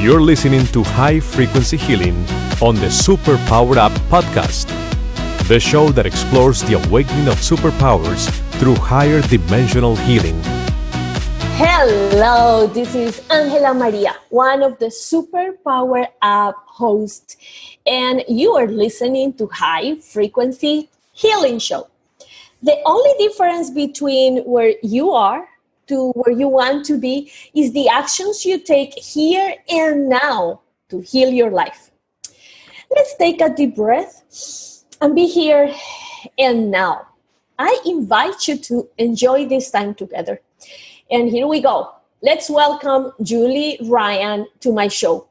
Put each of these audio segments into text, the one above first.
You're listening to High Frequency Healing on the Superpower Up podcast, the show that explores the awakening of superpowers through higher dimensional healing. Hello, this is AngelaMaría, one of the Superpower Up hosts, and you are listening to High Frequency Healing Show. The only difference between where you are to where you want to be is the actions you take here and now to heal your life. Let's take a deep breath and be here and now. I invite you to enjoy this time together. And here we go. Let's welcome Julie Ryan to my show.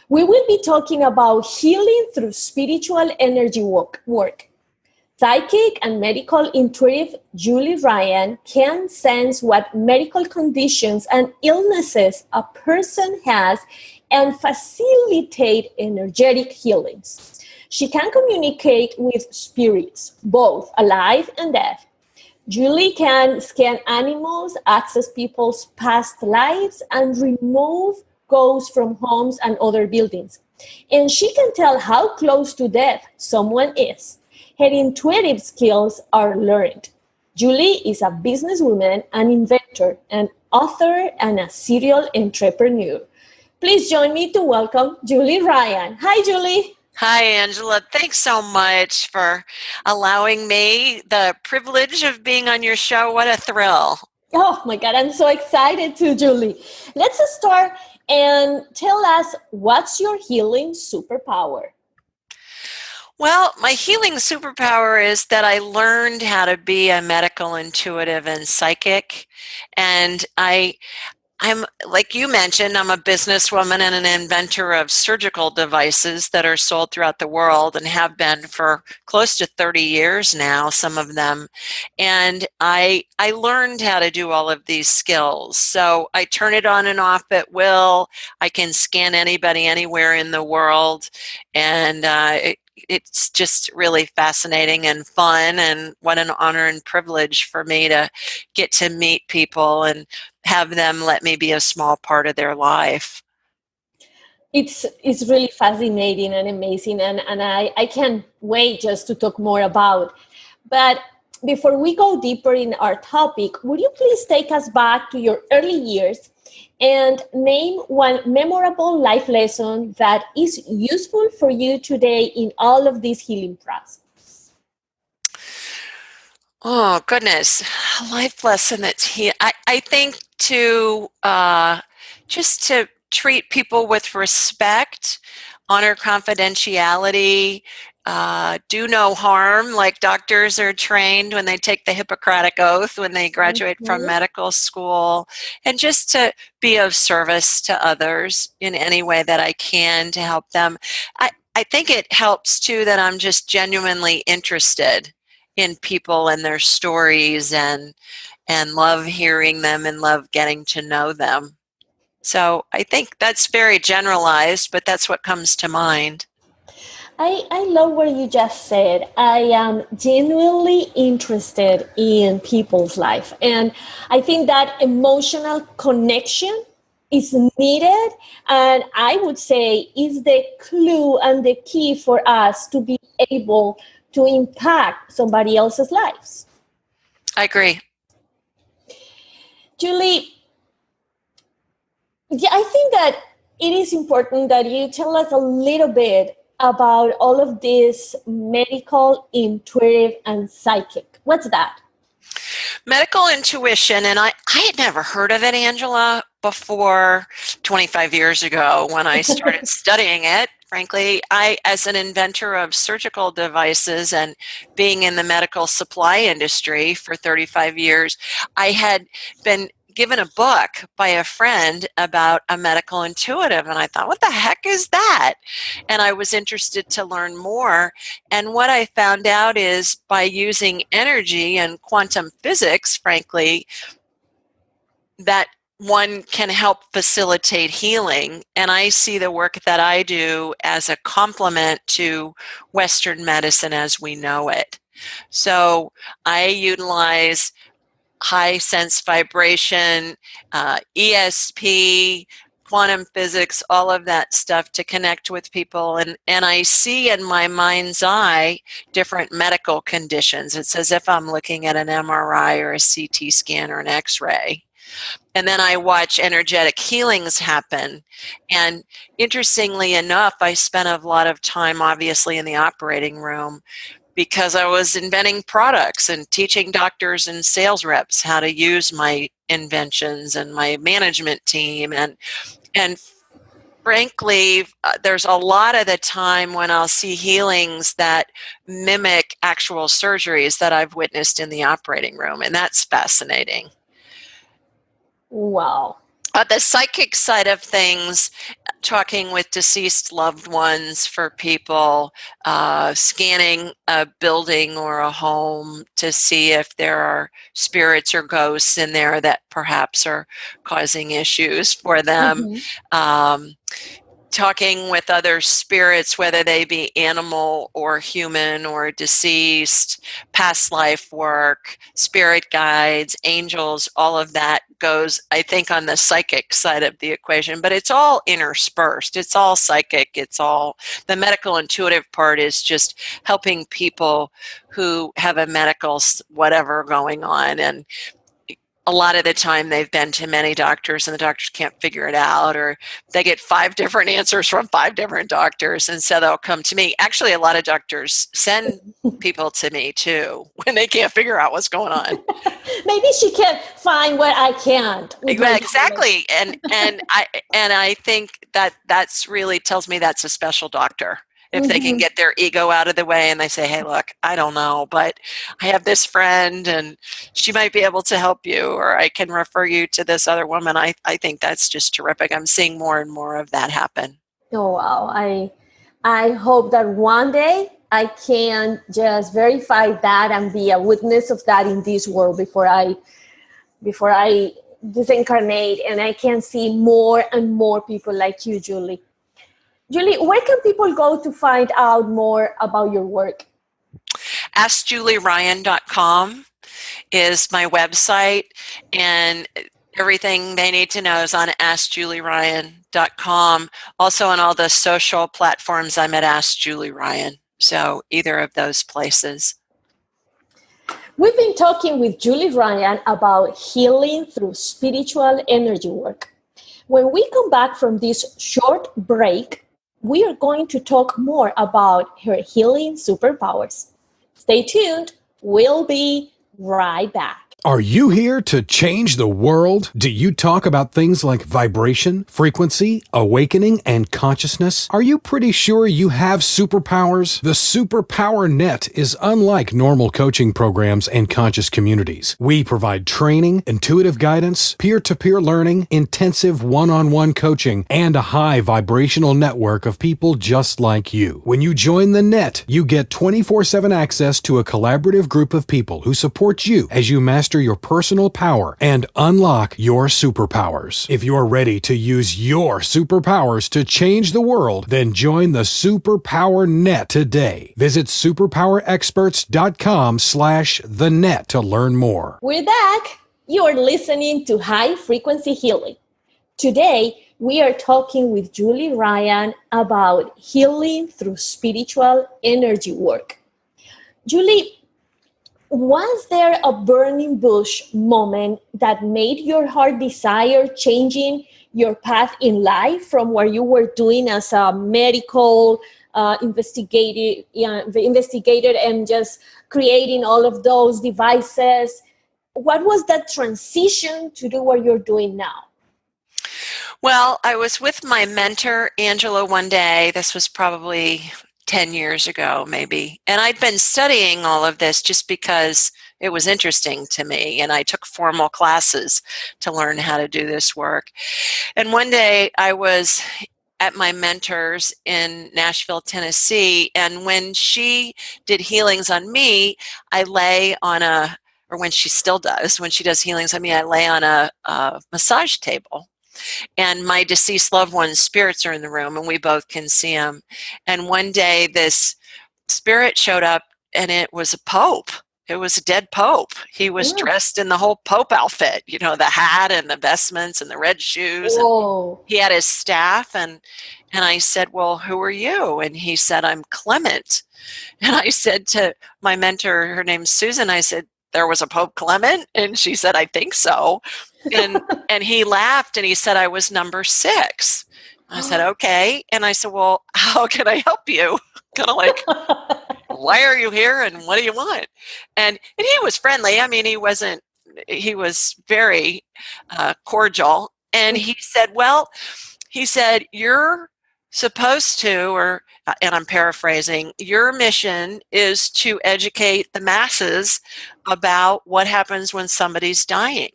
We will be talking about healing through spiritual energy work. Psychic and medical intuitive Julie Ryan can sense what medical conditions and illnesses a person has and facilitate energetic healings. She can communicate with spirits, both alive and dead. Julie can scan animals, access people's past lives, and remove ghosts from homes and other buildings. And she can tell how close to death someone is. Her intuitive skills are learned. Julie is a businesswoman, an inventor, an author, and a serial entrepreneur. Please join me to welcome Julie Ryan. Hi, Julie. Hi, Angela. Thanks so much for allowing me the privilege of being on your show. What a thrill. Oh, my God. I'm so excited too, Julie. Let's start and tell us, what's your healing superpower? Well, my healing superpower is that I learned how to be a medical intuitive and psychic. And I'm, like you mentioned, I'm a businesswoman and an inventor of surgical devices that are sold throughout the world and have been for close to 30 years now, some of them. And I learned how to do all of these skills. So I turn it on and off at will. I can scan anybody anywhere in the world. And it's just really fascinating and fun, and what an honor and privilege for me to get to meet people and have them let me be a small part of their life. It's really fascinating and amazing, and I can't wait just to talk more about. But before we go deeper in our topic, would you please take us back to your early years and name one memorable life lesson that is useful for you today in all of this healing process? Oh, goodness. A life lesson that's here. I think just to treat people with respect, honor confidentiality, do no harm, like doctors are trained when they take the Hippocratic Oath when they graduate from medical school, and just to be of service to others in any way that I can to help them. I think it helps too that I'm just genuinely interested in people and their stories, and love hearing them and love getting to know them. So I think that's very generalized, but that's what comes to mind. I love what you just said. I am genuinely interested in people's life. And I think that emotional connection is needed. And I would say is the clue and the key for us to be able to impact somebody else's lives. I agree. Julie, I think that it is important that you tell us a little bit about all of this medical, intuitive, and psychic. What's that? Medical intuition, and I had never heard of it, Angela, before 25 years ago when I started studying it. Frankly, as an inventor of surgical devices and being in the medical supply industry for 35 years, I had been given a book by a friend about a medical intuitive, and I thought, what the heck is that? And I was interested to learn more. And what I found out is by using energy and quantum physics, frankly, that one can help facilitate healing. And I see the work that I do as a complement to Western medicine as we know it. So I utilize high sense vibration, ESP, quantum physics, all of that stuff to connect with people. And I see in my mind's eye different medical conditions. It's as if I'm looking at an MRI or a CT scan or an X-ray. And then I watch energetic healings happen. And interestingly enough, I spent a lot of time, obviously, in the operating room because I was inventing products and teaching doctors and sales reps how to use my inventions and my management team. And frankly, there's a lot of the time when I'll see healings that mimic actual surgeries that I've witnessed in the operating room. And that's fascinating. Wow. The psychic side of things, talking with deceased loved ones for people, scanning a building or a home to see if there are spirits or ghosts in there that perhaps are causing issues for them. Talking with other spirits, whether they be animal or human or deceased, past life work, spirit guides, angels, all of that goes, I think, on the psychic side of the equation, but it's all interspersed. It's all psychic. It's all, the medical intuitive part is just helping people who have a medical whatever going on. And a lot of the time they've been to many doctors and the doctors can't figure it out, or they get 5 different answers from 5 different doctors. And so they'll come to me. Actually, a lot of doctors send people to me too when they can't figure out what's going on. Maybe she can find what I can't. Exactly. And I think that's really tells me that's a special doctor. If they can get their ego out of the way and they say, hey, look, I don't know, but I have this friend and she might be able to help you, or I can refer you to this other woman. I think that's just terrific. I'm seeing more and more of that happen. Oh, wow. I hope that one day I can just verify that and be a witness of that in this world before I disincarnate, and I can see more and more people like you, Julie. Julie, where can people go to find out more about your work? AskJulieRyan.com is my website, and everything they need to know is on AskJulieRyan.com. Also on all the social platforms, I'm at Ask Julie Ryan. So either of those places. We've been talking with Julie Ryan about healing through spiritual energy work. When we come back from this short break, we are going to talk more about her healing superpowers. Stay tuned. We'll be right back. Are you here to change the world? Do you talk about things like vibration, frequency, awakening, and consciousness? Are you pretty sure you have superpowers? The Superpower Net is unlike normal coaching programs and conscious communities. We provide training, intuitive guidance, peer-to-peer learning, intensive one-on-one coaching, and a high vibrational network of people just like you. When you join the net, you get 24/7 access to a collaborative group of people who support you as you master your personal power and unlock your superpowers. If you're ready to use your superpowers to change the world, then join the Superpower Net today. Visit superpowerexperts.com/thenet to learn more. We're back. You're listening to High Frequency Healing. Today, we are talking with Julie Ryan about healing through spiritual energy work. Julie, was there a burning bush moment that made your heart desire changing your path in life from what you were doing as a medical investigator and just creating all of those devices? What was that transition to do what you're doing now? Well, I was with my mentor, Angela, one day. This was probably 10 years ago, maybe. And I'd been studying all of this just because it was interesting to me. And I took formal classes to learn how to do this work. And one day I was at my mentor's in Nashville, Tennessee. And when she did healings on me, I lay on or when she still does, when she does healings on me, I lay on a massage table. And my deceased loved one's spirits are in the room and we both can see them. And one day this spirit showed up and it was a pope. it was a dead Pope. He was dressed in the whole Pope outfit, the hat and the vestments and the red shoes. And he had his staff. And I said, well, who are you? And he said, I'm Clement. And I said to my mentor, her name's Susan, I said, there was a Pope Clement? And she said, I think so. And he laughed and he said, I was number 6. I said, okay. And I said, well, how can I help you? Kind of like, why are you here and what do you want? And he was friendly. I mean, he was very cordial. And he said, you're supposed to, and I'm paraphrasing, your mission is to educate the masses about what happens when somebody's dying.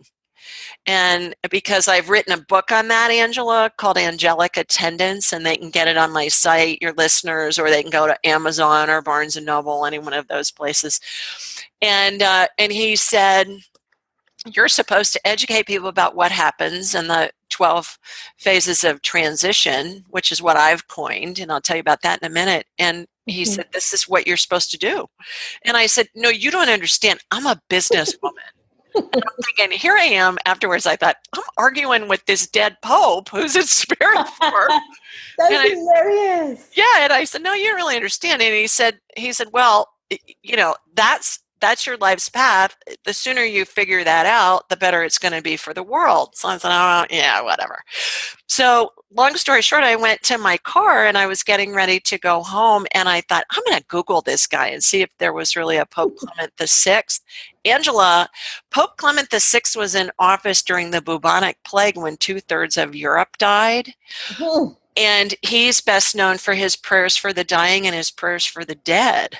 And because I've written a book on that, Angela, called Angelic Attendance, and they can get it on my site, your listeners, or they can go to Amazon or Barnes & Noble, any one of those places. And he said, you're supposed to educate people about what happens in the 12 phases of transition, which is what I've coined, and I'll tell you about that in a minute. And he said, this is what you're supposed to do. And I said, no, you don't understand. I'm a businesswoman. And I'm thinking, here I am. Afterwards, I thought, I'm arguing with this dead Pope who's in spirit for. That's hilarious. Yeah, and I said, no, you don't really understand. And he said, well, that's your life's path. The sooner you figure that out, the better it's going to be for the world. So I said, oh, yeah, whatever. So long story short, I went to my car and I was getting ready to go home. And I thought, I'm going to Google this guy and see if there was really a Pope Clement VI. Angela, Pope Clement VI was in office during the bubonic plague when 2/3 of Europe died. Mm-hmm. And he's best known for his prayers for the dying and his prayers for the dead.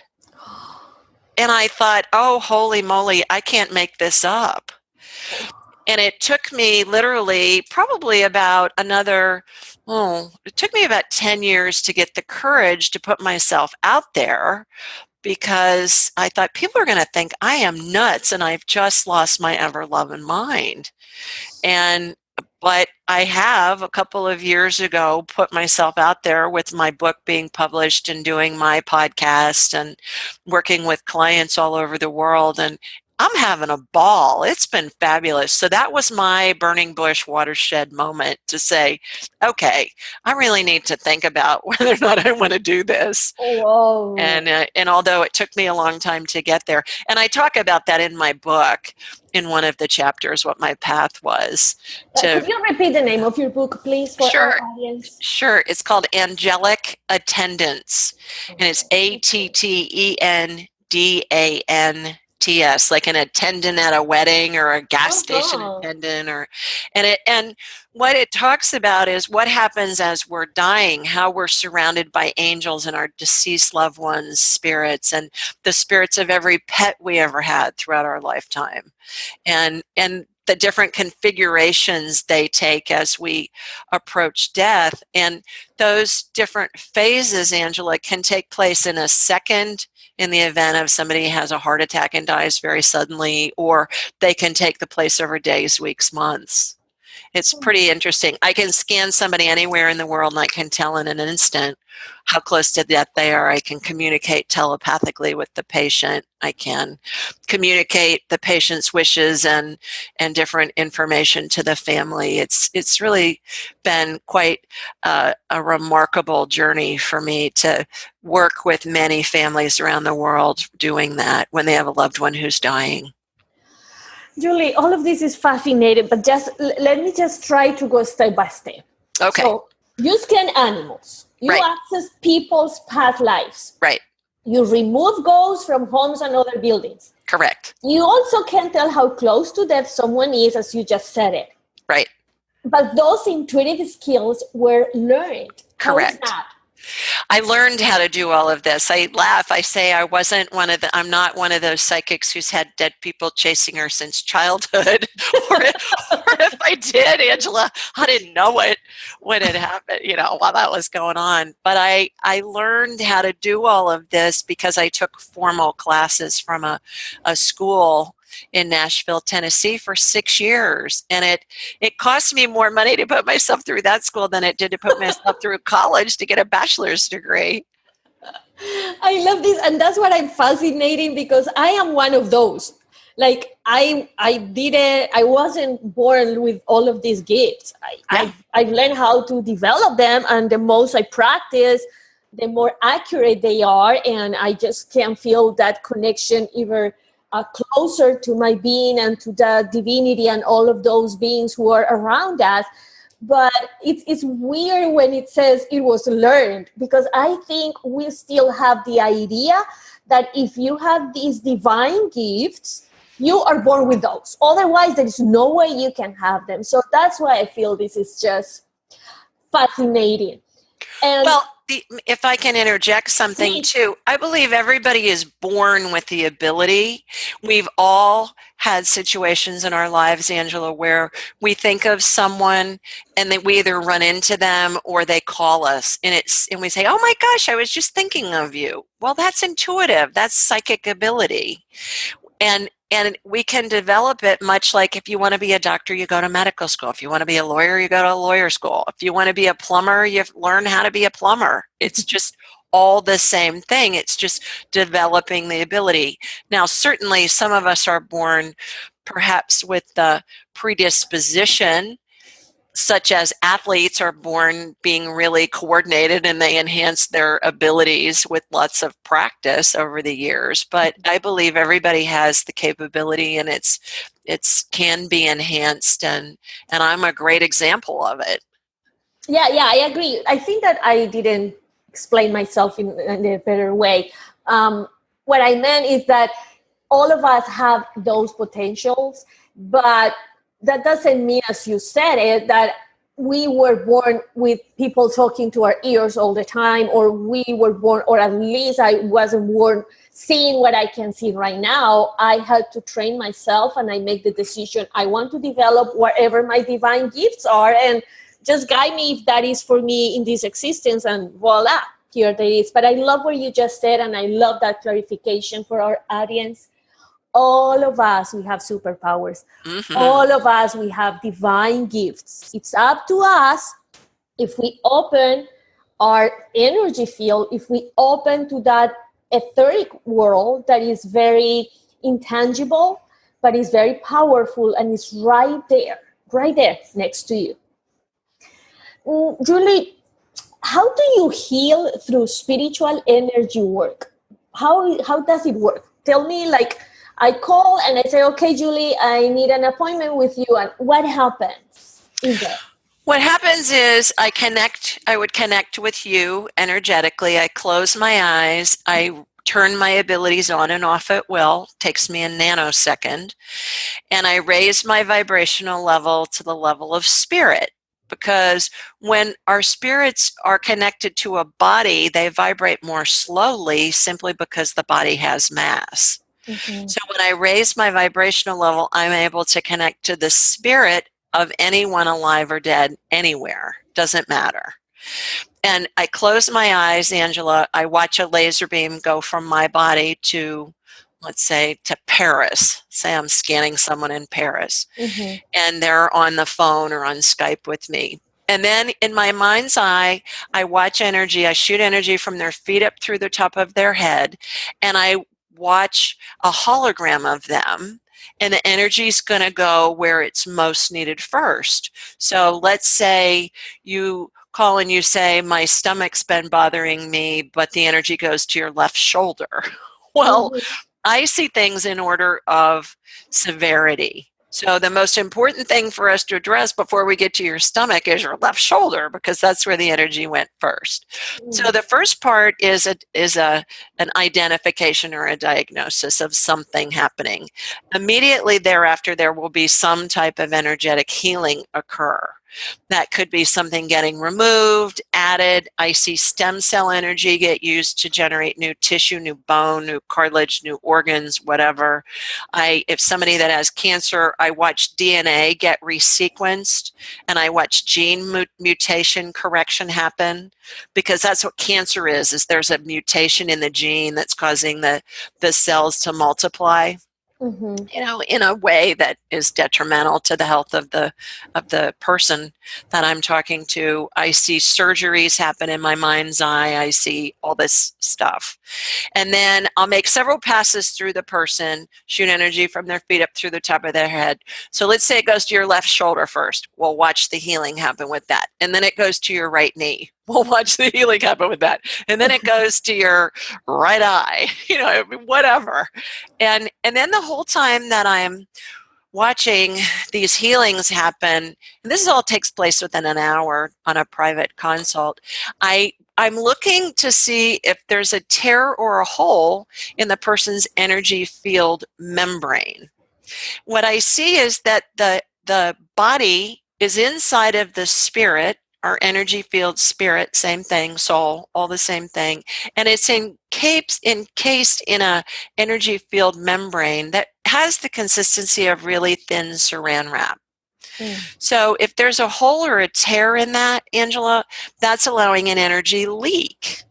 And I thought, oh, holy moly, I can't make this up. And it took me literally probably about it took me about 10 years to get the courage to put myself out there, because I thought people are going to think I am nuts and I've just lost my ever-loving mind. But I have, a couple of years ago, put myself out there with my book being published and doing my podcast and working with clients all over the world. And I'm having a ball. It's been fabulous. So that was my burning bush watershed moment to say, okay, I really need to think about whether or not I want to do this. Whoa. And although it took me a long time to get there, and I talk about that in my book, in one of the chapters, what my path was. Could you repeat the name of your book, please, for our audience? Sure. It's called Angelic Attendance, and it's ATTENDANTS, like an attendant at a wedding or a gas station attendant, and what it talks about is what happens as we're dying, how we're surrounded by angels and our deceased loved ones' spirits, and the spirits of every pet we ever had throughout our lifetime, and the different configurations they take as we approach death. And those different phases, Angela, can take place in a second, in the event of somebody has a heart attack and dies very suddenly, or they can take the place over days, weeks, months. It's pretty interesting. I can scan somebody anywhere in the world and I can tell in an instant how close to death they are. I can communicate telepathically with the patient. I can communicate the patient's wishes and different information to the family. It's really been quite a remarkable journey for me to work with many families around the world doing that when they have a loved one who's dying. Julie, all of this is fascinating, but let me try to go step by step. Okay. So you scan animals. You access people's past lives. Right. You remove ghosts from homes and other buildings. Correct. You also can tell how close to death someone is, as you just said it. Right. But those intuitive skills were learned. Correct. How is that? I learned how to do all of this. I laugh. I say I'm not one of those psychics who's had dead people chasing her since childhood. or if I did, Angela, I didn't know it when it happened, while that was going on. But I learned how to do all of this because I took formal classes from a school in Nashville, Tennessee for 6 years. And it cost me more money to put myself through that school than it did to put myself through college to get a bachelor's degree. I love this, and that's what I'm fascinating, because I am one of those. Like I wasn't born with all of these gifts. I've learned how to develop them, and the most I practice, the more accurate they are, and I just can feel that connection even closer to my being and to the divinity and all of those beings who are around us. But it's weird when it says it was learned, because I think we still have the idea that if you have these divine gifts, you are born with those. Otherwise, there is no way you can have them. So that's why I feel this is just fascinating. And well, if I can interject something too, I believe everybody is born with the ability. We've all had situations in our lives, Angela, where we think of someone and we either run into them or they call us, and we say, "Oh my gosh, I was just thinking of you." Well, that's intuitive. That's psychic ability. And we can develop it, much like if you want to be a doctor, you go to medical school. If you want to be a lawyer, you go to a lawyer school. If you want to be a plumber, you learn how to be a plumber. It's just all the same thing. It's just developing the ability. Now, certainly some of us are born perhaps with the predisposition, such as athletes are born being really coordinated and they enhance their abilities with lots of practice over the years. But I believe everybody has the capability, and it's can be enhanced, and I'm a great example of it. Yeah, I agree. I think that I didn't explain myself in a better way. What I meant is that all of us have those potentials, but that doesn't mean, as you said it, that we were born with people talking to our ears all the time, or we were born, or at least I wasn't born seeing what I can see right now. I had to train myself, and I make the decision I want to develop wherever my divine gifts are, and just guide me if that is for me in this existence, and voila, here there is. But I love what you just said, and I love that clarification for our audience. All of us, we have superpowers. Mm-hmm. All of us, we have divine gifts. It's up to us, if we open our energy field, if we open to that etheric world that is very intangible, but is very powerful, and is right there next to you. Julie, how do you heal through spiritual energy work? How does it work? Tell me, like, I call and I say, "Okay, Julie, I need an appointment with you." And what happens in there? What happens is I would connect with you energetically. I close my eyes. I turn my abilities on and off at will. It takes me a nanosecond. And I raise my vibrational level to the level of spirit. Because when our spirits are connected to a body, they vibrate more slowly, simply because the body has mass. Mm-hmm. So when I raise my vibrational level, I'm able to connect to the spirit of anyone alive or dead anywhere. Doesn't matter. And I close my eyes, Angela. I watch a laser beam go from my body to, let's say, to Paris. Say I'm scanning someone in Paris. Mm-hmm. And they're on the phone or on Skype with me. And then in my mind's eye, I watch energy. I shoot energy from their feet up through the top of their head. And I watch a hologram of them, and the energy is going to go where it's most needed first. So let's say you call and you say, "My stomach's been bothering me," but the energy goes to your left shoulder. Well, I see things in order of severity. So the most important thing for us to address before we get to your stomach is your left shoulder, because that's where the energy went first. So the first part is an identification or a diagnosis of something happening. Immediately thereafter, there will be some type of energetic healing occur. That could be something getting removed, added. I see stem cell energy get used to generate new tissue, new bone, new cartilage, new organs, whatever. If somebody that has cancer, I watch DNA get resequenced, and I watch gene mutation correction happen, because that's what cancer is there's a mutation in the gene that's causing the cells to multiply. in a way that is detrimental to the health of the person that I'm talking to. I see surgeries happen in my mind's eye. I see all this stuff. And then I'll make several passes through the person, shoot energy from their feet up through the top of their head. So let's say it goes to your left shoulder first. We'll watch the healing happen with that. And then it goes to your right knee. We'll watch the healing happen with that. And then it goes to your right eye, whatever. And then the whole time that I'm watching these healings happen, and this all takes place within an hour on a private consult, I'm looking to see if there's a tear or a hole in the person's energy field membrane. What I see is that the body is inside of the spirit, our energy field, spirit, same thing, soul, all the same thing. And it's encased in a energy field membrane that has the consistency of really thin saran wrap. So if there's a hole or a tear in that, Angela, that's allowing an energy leak.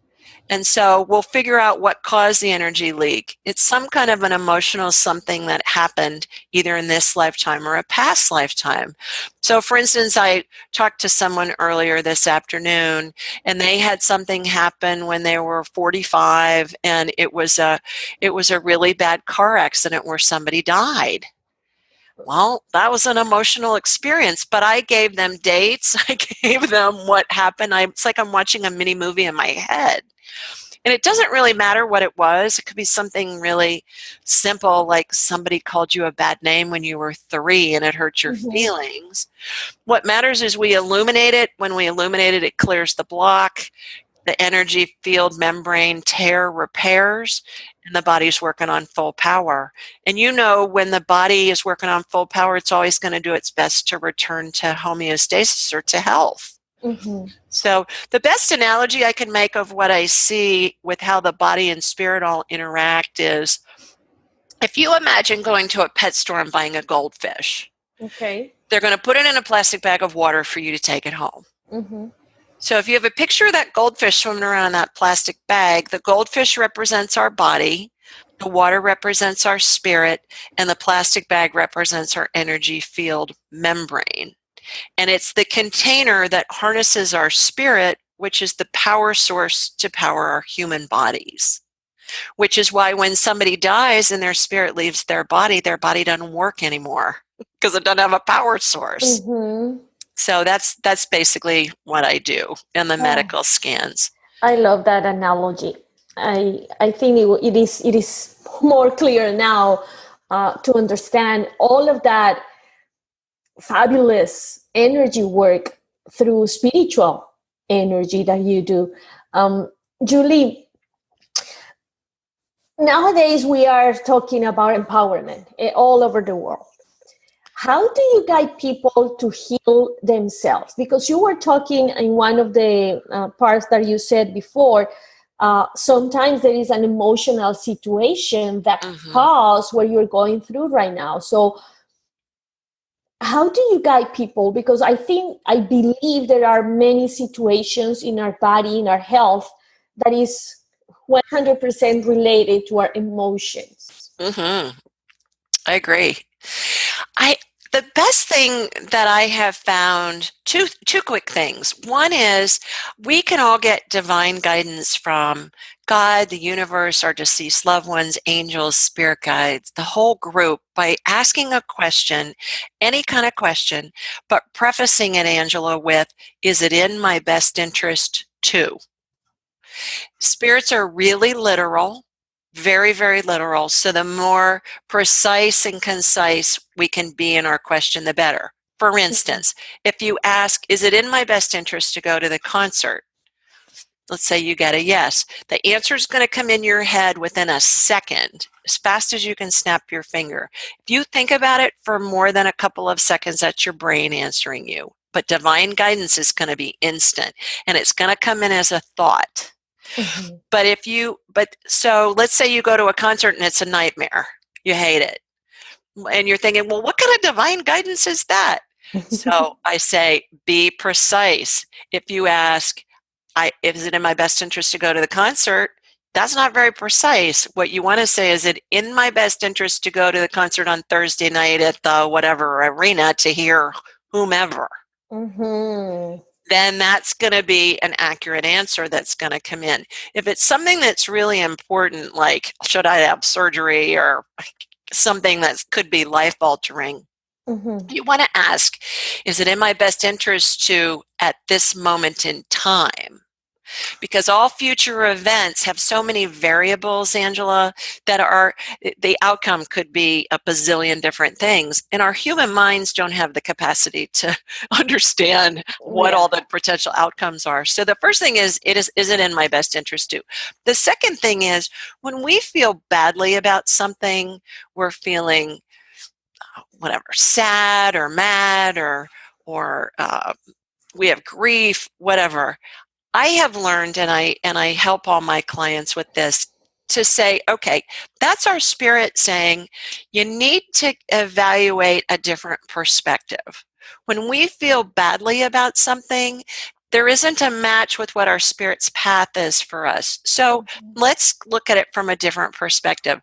And so we'll figure out what caused the energy leak. It's some kind of an emotional something that happened either in this lifetime or a past lifetime. So for instance, I talked to someone earlier this afternoon, and they had something happen when they were 45, and it was a really bad car accident where somebody died. Well, that was an emotional experience, but I gave them dates. I gave them what happened. It's like I'm watching a mini movie in my head. And it doesn't really matter what it was. It could be something really simple, like somebody called you a bad name when you were 3 and it hurt your feelings. What matters is we illuminate it. When we illuminate it, it clears the block. The energy field membrane tear repairs, and the body's working on full power. And when the body is working on full power, it's always going to do its best to return to homeostasis or to health. So the best analogy I can make of what I see with how the body and spirit all interact is, if you imagine going to a pet store and buying a goldfish, they're going to put it in a plastic bag of water for you to take it home. So if you have a picture of that goldfish swimming around in that plastic bag, the goldfish represents our body, the water represents our spirit, and the plastic bag represents our energy field membrane. And it's the container that harnesses our spirit, which is the power source to power our human bodies. Which is why when somebody dies and their spirit leaves their body doesn't work anymore because it doesn't have a power source. So that's basically what I do in the medical scans. I love that analogy. I think it is more clear now to understand all of that fabulous energy work through spiritual energy that you do. Julie, nowadays we are talking about empowerment all over the world. How do you guide people to heal themselves? Because you were talking in one of the parts that you said before, sometimes there is an emotional situation that causes what you're going through right now. So how do you guide people? Because I believe there are many situations in our body, in our health, that is 100% related to our emotions. I agree. The best thing that I have found, two quick things. One is we can all get divine guidance from God, the universe, our deceased loved ones, angels, spirit guides, the whole group by asking a question, any kind of question, but prefacing it, Angela, with, is it in my best interest to? Spirits are really literal. Very, very literal. So the more precise and concise we can be in our question, the better. For instance, if you ask, is it in my best interest to go to the concert? Let's say you get a yes. The answer is going to come in your head within a second, as fast as you can snap your finger. If you think about it for more than a couple of seconds, that's your brain answering you. But divine guidance is going to be instant, and it's going to come in as a thought. So let's say you go to a concert and it's a nightmare. You hate it. And you're thinking, well, what kind of divine guidance is that? So I say, be precise. If you ask, is it in my best interest to go to the concert? that's not very precise. What you want to say is it in my best interest to go to the concert on Thursday night at the whatever arena to hear whomever. Mm-hmm. Then that's going to be an accurate answer that's going to come in. If it's something that's really important, like should I have surgery or something that could be life-altering, you want to ask, is it in my best interest to, at this moment in time? Because all future events have so many variables, Angela, that the outcome could be a bazillion different things. And our human minds don't have the capacity to understand what all the potential outcomes are. So the first thing is it in my best interest to? The second thing is when we feel badly about something, we're feeling whatever, sad or mad or we have grief, whatever. I have learned, and I help all my clients with this, to say, okay, that's our spirit saying you need to evaluate a different perspective. When we feel badly about something, there isn't a match with what our spirit's path is for us. So let's look at it from a different perspective.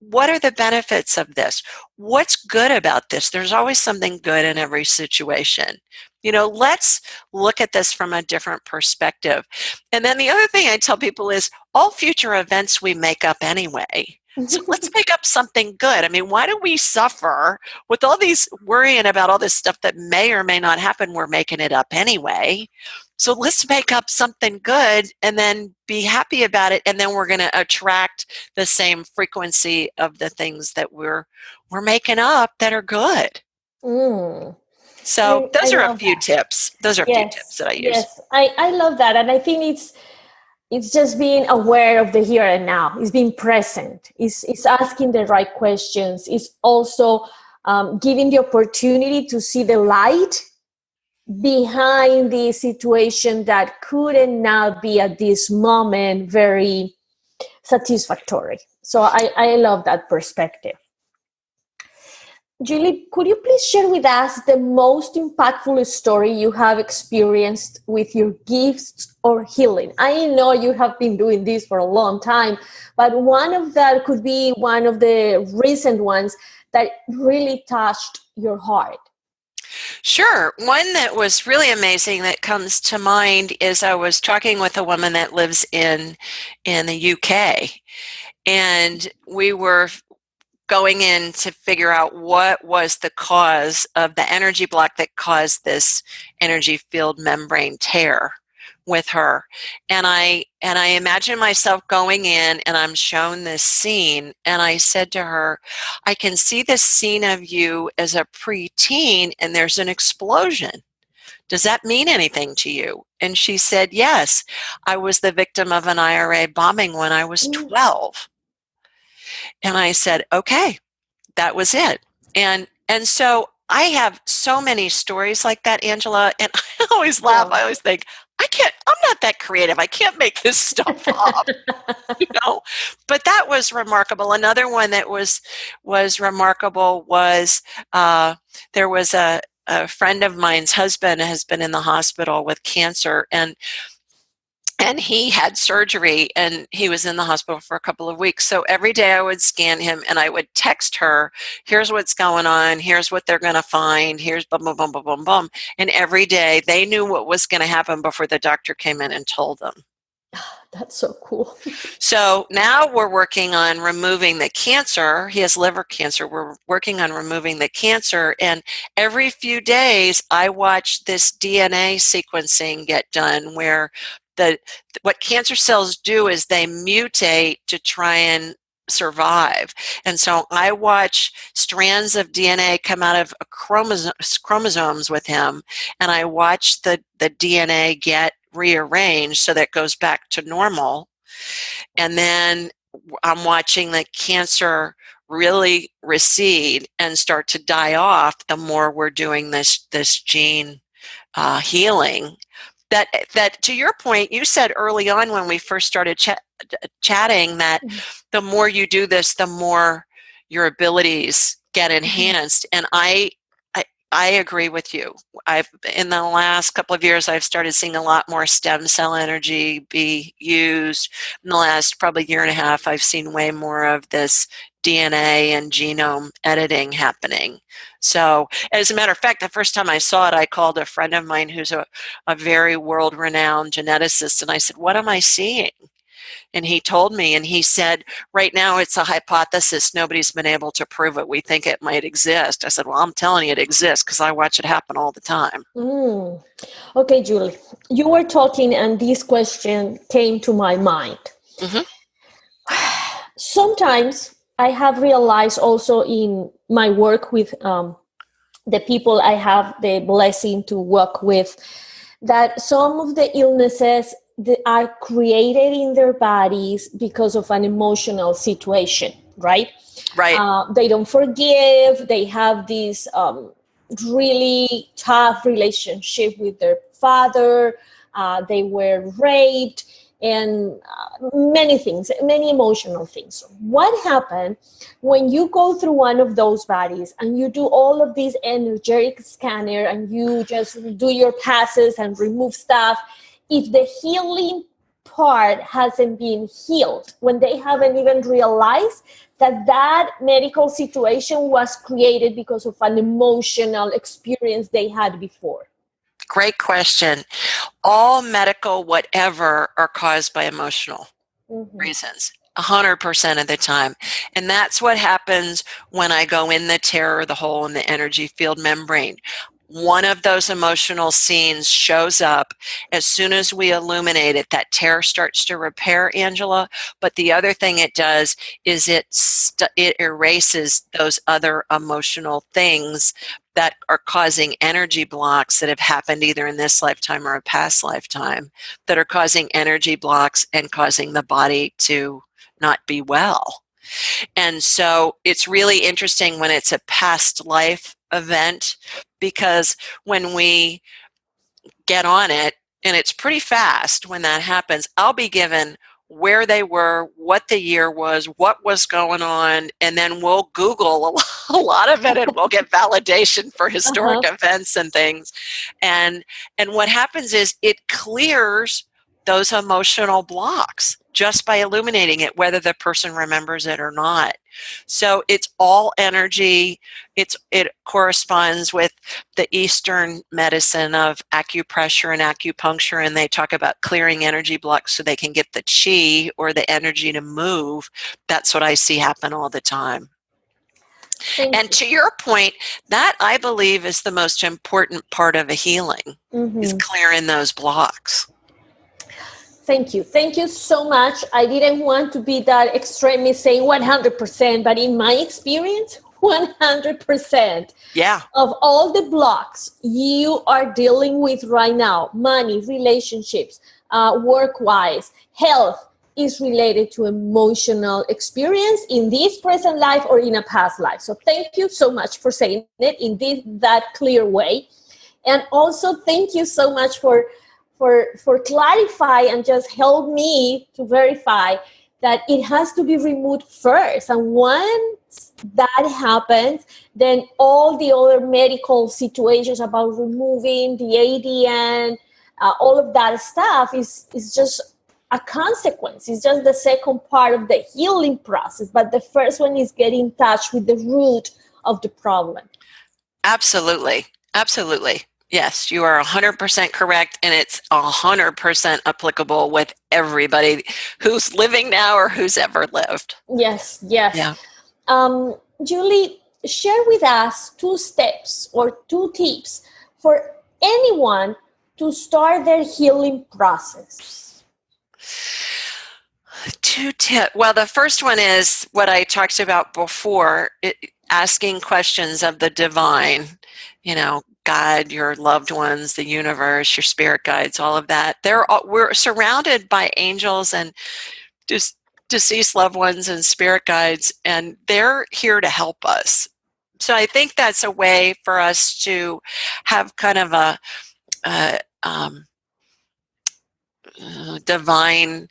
What are the benefits of this? What's good about this? There's always something good in every situation. Let's look at this from a different perspective. And then the other thing I tell people is all future events we make up anyway. So let's make up something good. I mean, why do we suffer with all these worrying about all this stuff that may or may not happen? We're making it up anyway. So let's make up something good and then be happy about it. And then we're going to attract the same frequency of the things that we're making up that are good. So those are a few tips. Those are a few tips that I use. Yes, I love that. And I think it's just being aware of the here and now. It's being present. It's asking the right questions. It's also giving the opportunity to see the light behind the situation that could and not be at this moment very satisfactory. So I love that perspective. Julie, could you please share with us the most impactful story you have experienced with your gifts or healing? I know you have been doing this for a long time, but one of that could be one of the recent ones that really touched your heart. Sure. One that was really amazing that comes to mind is I was talking with a woman that lives in the UK, and we were going in to figure out what was the cause of the energy block that caused this energy field membrane tear with her. And I imagine myself going in and I'm shown this scene, and I said to her, I can see this scene of you as a preteen and there's an explosion. Does that mean anything to you? And she said, yes, I was the victim of an IRA bombing when I was 12. And I said, okay, that was it. And so I have so many stories like that, Angela, and I always laugh. I always think, I'm not that creative. I can't make this stuff up, But that was remarkable. Another one that was remarkable was there was a friend of mine's husband has been in the hospital with cancer, and he had surgery, and he was in the hospital for a couple of weeks. So every day I would scan him and I would text her, here's what's going on, here's what they're going to find, here's bum, bum, bum, bum, bum, bum. And every day they knew what was going to happen before the doctor came in and told them. That's so cool. So now we're working on removing the cancer. He has liver cancer. We're working on removing the cancer. And every few days I watch this DNA sequencing get done where what cancer cells do is they mutate to try and survive. And so I watch strands of DNA come out of chromosomes with him, and I watch the DNA get rearranged so that it goes back to normal. And then I'm watching the cancer really recede and start to die off the more we're doing this gene healing. That to your point, you said early on when we first started chatting that the more you do this, the more your abilities get enhanced. And I I agree with you. In the last couple of years, I've started seeing a lot more stem cell energy be used. In the last probably year and a half, I've seen way more of this DNA and genome editing happening. So, as a matter of fact, the first time I saw it, I called a friend of mine who's a very world-renowned geneticist, and I said, "What am I seeing?" And he told me, and he said, right now it's a hypothesis. Nobody's been able to prove it. We think it might exist. I said, well, I'm telling you it exists because I watch it happen all the time. Okay, Julie, you were talking and this question came to my mind. Mm-hmm. Sometimes I have realized also in my work with the people I have the blessing to work with, that some of the illnesses that are created in their bodies because of an emotional situation, right? Right. They don't forgive. They have this really tough relationship with their father. They were raped and many things, many emotional things. So what happened when you go through one of those bodies and you do all of these energetic scanner and you just do your passes and remove stuff? If the healing part hasn't been healed, when they haven't even realized that medical situation was created because of an emotional experience they had before? Great question. All medical whatever are caused by emotional reasons. 100% of the time. And that's what happens when I go in the tear or the hole in the energy field membrane. One of those emotional scenes shows up as soon as we illuminate it. That tear starts to repair, Angela. But the other thing it does is it erases those other emotional things that are causing energy blocks that have happened either in this lifetime or a past lifetime, that are causing energy blocks and causing the body to not be well. And so it's really interesting when it's a past life event, because when we get on it, and it's pretty fast when that happens, I'll be given where they were, what the year was, what was going on, and then we'll Google a lot of it and we'll get validation for historic events and things. And what happens is it clears those emotional blocks just by illuminating it, whether the person remembers it or not. So it's all energy. It corresponds with the Eastern medicine of acupressure and acupuncture, and they talk about clearing energy blocks so they can get the chi or the energy to move. That's what I see happen all the time. And to your point, that I believe is the most important part of a healing, is clearing those blocks. Thank you. Thank you so much. I didn't want to be that extremist saying 100%, but in my experience, 100% of all the blocks you are dealing with right now, money, relationships, work-wise, health, is related to emotional experience in this present life or in a past life. So thank you so much for saying it in that clear way. And also thank you so much for clarify and just help me to verify that it has to be removed first. And once that happens, then all the other medical situations about removing the ADN, all of that stuff is just a consequence. It's just the second part of the healing process. But the first one is getting in touch with the root of the problem. Absolutely. Absolutely. Yes, you are 100% correct, and it's 100% applicable with everybody who's living now or who's ever lived. Yes, yes. Yeah. Julie, share with us 2 steps or 2 tips for anyone to start their healing process. 2 tips. Well, the first one is what I talked about before, asking questions of the divine, God, your loved ones, the universe, your spirit guides, all of that. We're surrounded by angels and deceased loved ones and spirit guides, and they're here to help us. So I think that's a way for us to have kind of a divine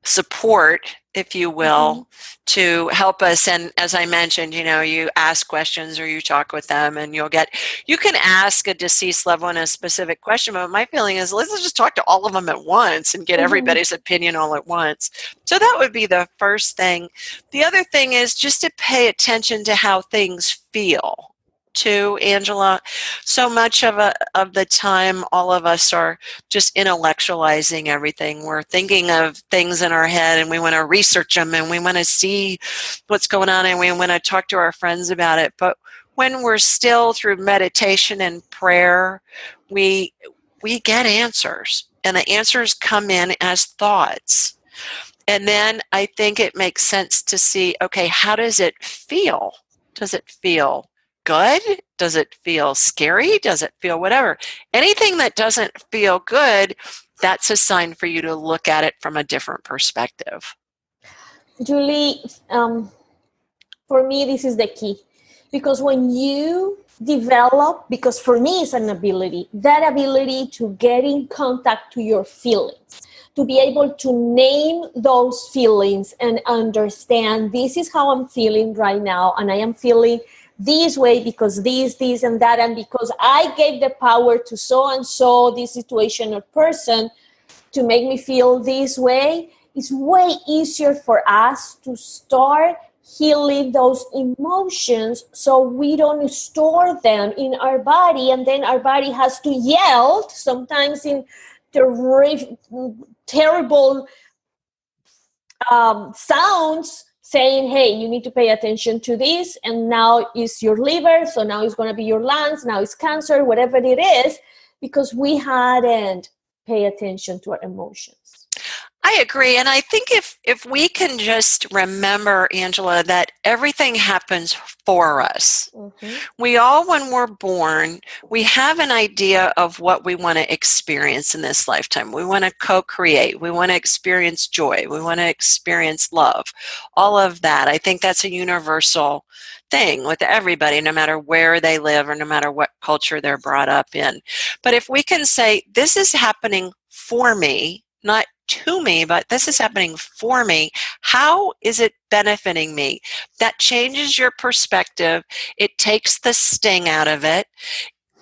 support if you will, to help us. And as I mentioned, you ask questions or you talk with them, and you can ask a deceased loved one a specific question, but my feeling is let's just talk to all of them at once and get everybody's opinion all at once. So that would be the first thing. The other thing is just to pay attention to how things feel. Too, Angela. So much of the time, all of us are just intellectualizing everything. We're thinking of things in our head, and we want to research them, and we want to see what's going on, and we want to talk to our friends about it. But when we're still through meditation and prayer, we get answers, and the answers come in as thoughts. And then I think it makes sense to see, okay, how does it feel? Does it feel good? Does it feel scary? Does it feel whatever? Anything that doesn't feel good, that's a sign for you to look at it from a different perspective. Julie, for me, this is the key. Because when you develop, because for me it's an ability, that ability to get in contact to your feelings, to be able to name those feelings and understand this is how I'm feeling right now, and I am feeling this way because this, and that, and because I gave the power to so-and-so, this situation or person, to make me feel this way, it's way easier for us to start healing those emotions so we don't store them in our body, and then our body has to yell, sometimes in terrible sounds, saying, hey, you need to pay attention to this, and now it's your liver, so now it's going to be your lungs, now it's cancer, whatever it is, because we hadn't paid attention to our emotions. I agree. And I think if we can just remember, Angela, that everything happens for us. We all, when we're born, we have an idea of what we want to experience in this lifetime. We want to co-create. We want to experience joy. We want to experience love. All of that. I think that's a universal thing with everybody, no matter where they live or no matter what culture they're brought up in. But if we can say, this is happening for me, not to me, but this is happening for me. How is it benefiting me? That changes your perspective. It takes the sting out of it.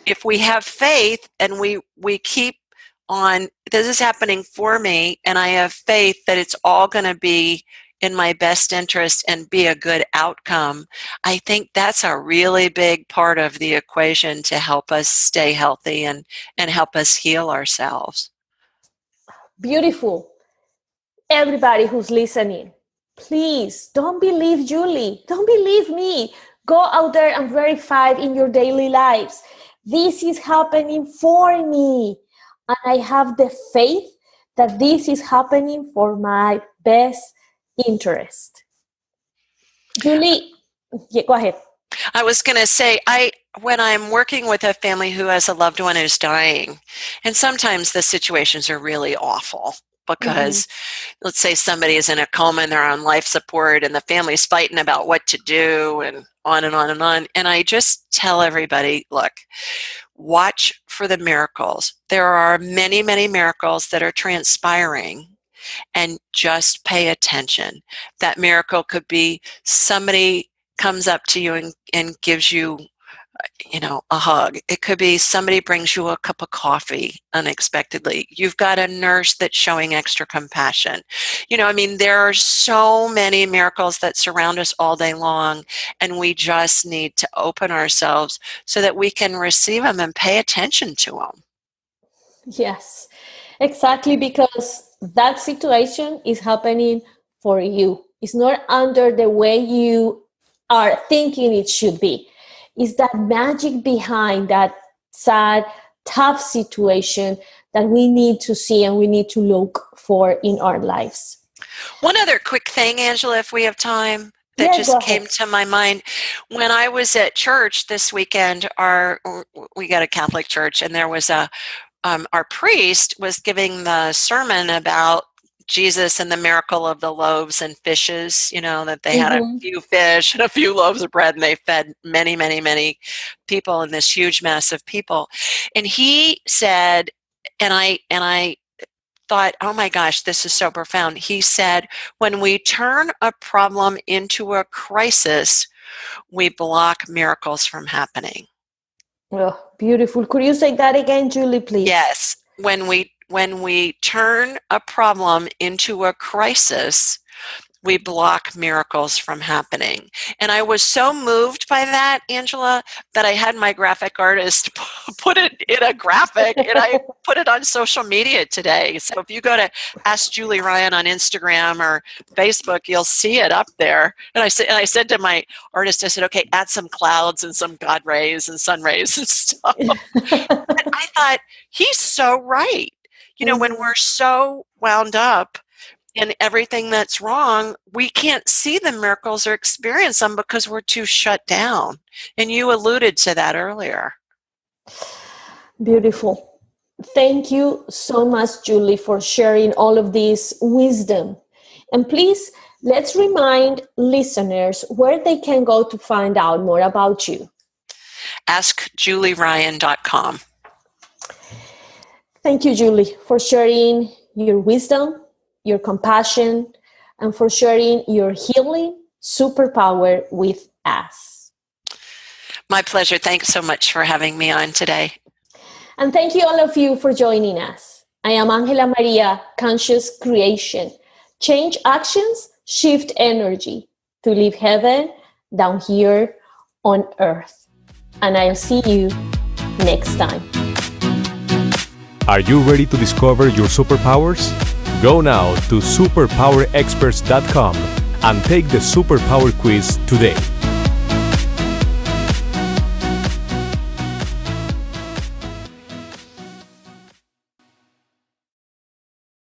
If we have faith and we keep on, this is happening for me, and I have faith that it's all going to be in my best interest and be a good outcome, I think that's a really big part of the equation to help us stay healthy and help us heal ourselves. Beautiful. Everybody who's listening, please don't believe Julie. Don't believe me. Go out there and verify in your daily lives. This is happening for me. And I have the faith that this is happening for my best interest. Julie, yeah, go ahead. I was going to say, when I'm working with a family who has a loved one who's dying, and sometimes the situations are really awful because let's say somebody is in a coma and they're on life support and the family's fighting about what to do and on and on and on. And I just tell everybody, look, watch for the miracles. There are many, many miracles that are transpiring, and just pay attention. That miracle could be somebody comes up to you and gives you, a hug. It could be somebody brings you a cup of coffee unexpectedly. You've got a nurse that's showing extra compassion. There are so many miracles that surround us all day long, and we just need to open ourselves so that we can receive them and pay attention to them. Yes, exactly, because that situation is happening for you. It's not under the way you are thinking it should be. It's that magic behind that sad, tough situation that we need to see and we need to look for in our lives. One other quick thing, Angela, if we have time, that just came to my mind. When I was at church this weekend, we got a Catholic church, and there was our priest was giving the sermon about Jesus and the miracle of the loaves and fishes, that they had a few fish and a few loaves of bread, and they fed many, many, many people in this huge mass of people. And he said, and I thought, oh my gosh, this is so profound. He said, when we turn a problem into a crisis, we block miracles from happening. Oh, beautiful. Could you say that again, Julie, please? Yes. When we turn a problem into a crisis, we block miracles from happening. And I was so moved by that, Angela, that I had my graphic artist put it in a graphic and I put it on social media today. So if you go to Ask Julie Ryan on Instagram or Facebook, you'll see it up there. And I said to my artist, I said, okay, add some clouds and some God rays and sun rays and stuff. And I thought, he's so right. You know, when we're so wound up in everything that's wrong, we can't see the miracles or experience them because we're too shut down. And you alluded to that earlier. Beautiful. Thank you so much, Julie, for sharing all of this wisdom. And please, let's remind listeners where they can go to find out more about you. AskJulieRyan.com. Thank you, Julie, for sharing your wisdom, your compassion, and for sharing your healing superpower with us. My pleasure. Thanks so much for having me on today. And thank you all of you for joining us. I am AngelaMaría, Conscious Creation. Change actions, shift energy to live heaven down here on earth. And I'll see you next time. Are you ready to discover your superpowers? Go now to superpowerexperts.com and take the Superpower Quiz today.